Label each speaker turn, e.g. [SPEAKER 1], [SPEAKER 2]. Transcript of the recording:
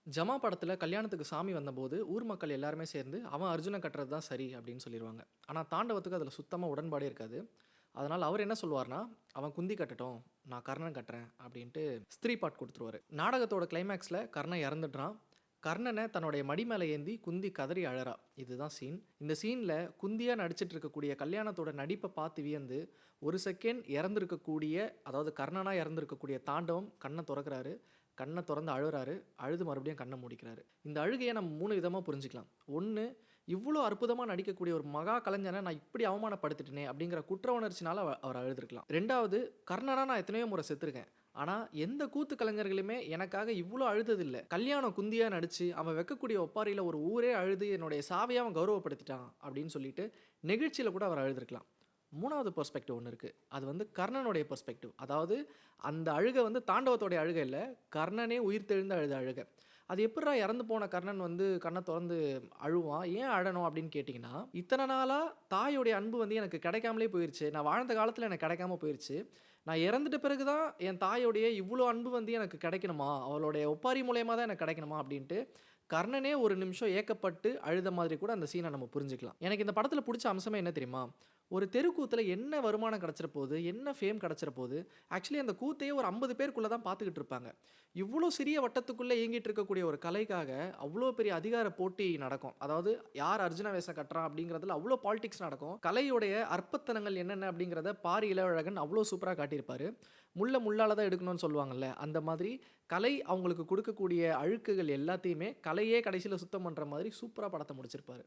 [SPEAKER 1] ஜமா படத்துல கல்யாணத்துக்கு சாமி வந்தபோது, ஊர் மக்கள் எல்லாருமே சேர்ந்து, "அவன் அர்ஜுன கட்டுறது தான் சரி" அப்படின்னு சொல்லிருவாங்க. ஆனா தாண்டவத்துக்கு அதுல சுத்தமா உடன்பாடே இருக்காது. அதனால அவர் என்ன சொல்லுவார்ன்னா, "அவன் குந்தி கட்டட்டும், நான் கர்ணன் கட்டுறேன்" அப்படின்ட்டு ஸ்திரீ பார்ட் குடுத்துருவாரு. நாடகத்தோட கிளைமாக்ஸ்ல கர்ணன் இறந்துடுறான். கர்ணன தன்னுடைய மடி மேல ஏந்தி குந்தி கதறி அழறா. இதுதான் சீன். இந்த சீன்ல குந்தியா நடிச்சிட்டு இருக்கக்கூடிய கல்யாணத்தோட நடிப்ப பார்த்து வியந்து, 1 செகண்ட் இறந்திருக்கக்கூடிய அதாவது கர்ணனா இறந்திருக்கக்கூடிய தாண்டவம் கண்ண தொறக்குறாரு. கண்ண தொறந்து அழுறாரு. அழுது மறுபடியும் கண்ண மூடிக்கிறாரு. இந்த அழுகைய நம்ம 3 விதமா புரிஞ்சுக்கலாம். 1, இவ்ளோ அற்புதமா நடிக்கக்கூடிய ஒரு மகா கலைஞன நான் இப்படி அவமானப்படுத்திட்டேனே அப்படிங்கிற குற்ற உணர்ச்சினால அவர் அழுதுருக்கலாம். 2வது, கர்ணனா நான் எத்தனையோ முறை செத்துருக்கேன். ஆனா, எந்த கூத்து கலைஞர்களுமே எனக்காக இவ்ளோ அழுததில்ல. கல்யாணம் குந்தியா நடிச்சு, அவன் வைக்கக்கூடிய ஒப்பாரியில ஒரு ஊரே அழுது என்னுடைய சாவையே அவன் கௌரவப்படுத்திட்டான் அப்படின்னு சொல்லிட்டு, நெகிழ்ச்சியில கூட அவர் அழுதுருக்கலாம். 3வது பெர்ஸ்பெக்டிவ் ஒண்ணு இருக்கு. அது கர்ணனுடைய பெர்ஸ்பெக்டிவ். அதாவது அந்த அழுகை தாண்டவத்தோடைய அழுகை இல்ல. கர்ணனே உயிர்த்தெழுந்து அழுத அழுகை. அது எப்புட்றா இறந்து போன கர்ணன் கண்ண தொறந்து அழுவான்? ஏன் அழணும் அப்படின்னு கேட்டீங்கன்னா, இத்தன நாளா தாயோடைய அன்பு எனக்கு கிடைக்காமலே போயிருச்சு. நான் வாழ்ந்த காலத்துல எனக்கு கிடைக்காம போயிருச்சு. நான் இறந்துட்ட பிறகு தான் என் தாயோடைய இவ்ளோ அன்பு எனக்கு கிடைக்கணுமா? அவளுடைய ஒப்பாரி மூலியமா தான் எனக்கு கிடைக்கணுமா? அப்படின்ட்டு கர்ணனே ஒரு நிமிஷம் ஏக்கப்பட்டு அழுத மாதிரி கூட அந்த சீன நம்ம புரிஞ்சுக்கலாம். எனக்கு இந்த படத்துல புடிச்ச அம்சமே என்ன தெரியுமா? ஒரு தெருக்கூத்துல என்ன வருமானம் கிடைச்சிற போது, என்ன ஃபேம் கிடைச்சிற போது, ஆக்சுவலி அந்த கூத்தையே ஒரு 50 பேருக்குள்ள தான் பார்த்துக்கிட்டு இருப்பாங்க. இவ்ளோ சிறிய வட்டத்துக்குள்ள இயங்கிட்டு இருக்கக்கூடிய ஒரு கலைக்காக, அவ்ளோ பெரிய அதிகார போட்டி நடக்கும். அதாவது யார் அர்ஜுன வேஷம் கட்டுறான் அப்படிங்கிறதுல அவ்ளோ பாலிடிக்ஸ் நடக்கும். கலையுடைய அற்பத்தனங்கள் என்னென்ன அப்படிங்கிறத பாரி இளவழகன் அவ்ளோ சூப்பரா காட்டியிருப்பாரு. முள்ள முள்ளால தான் எடுக்கணும்னு சொல்லுவாங்கல்ல, அந்த மாதிரி கலை அவங்களுக்கு குடுக்கக்கூடிய அழுக்குகள் எல்லாத்தையுமே, கலையே கடைசியில சுத்தம் பண்ற மாதிரி சூப்பரா படத்த முடிச்சிருப்பாரு.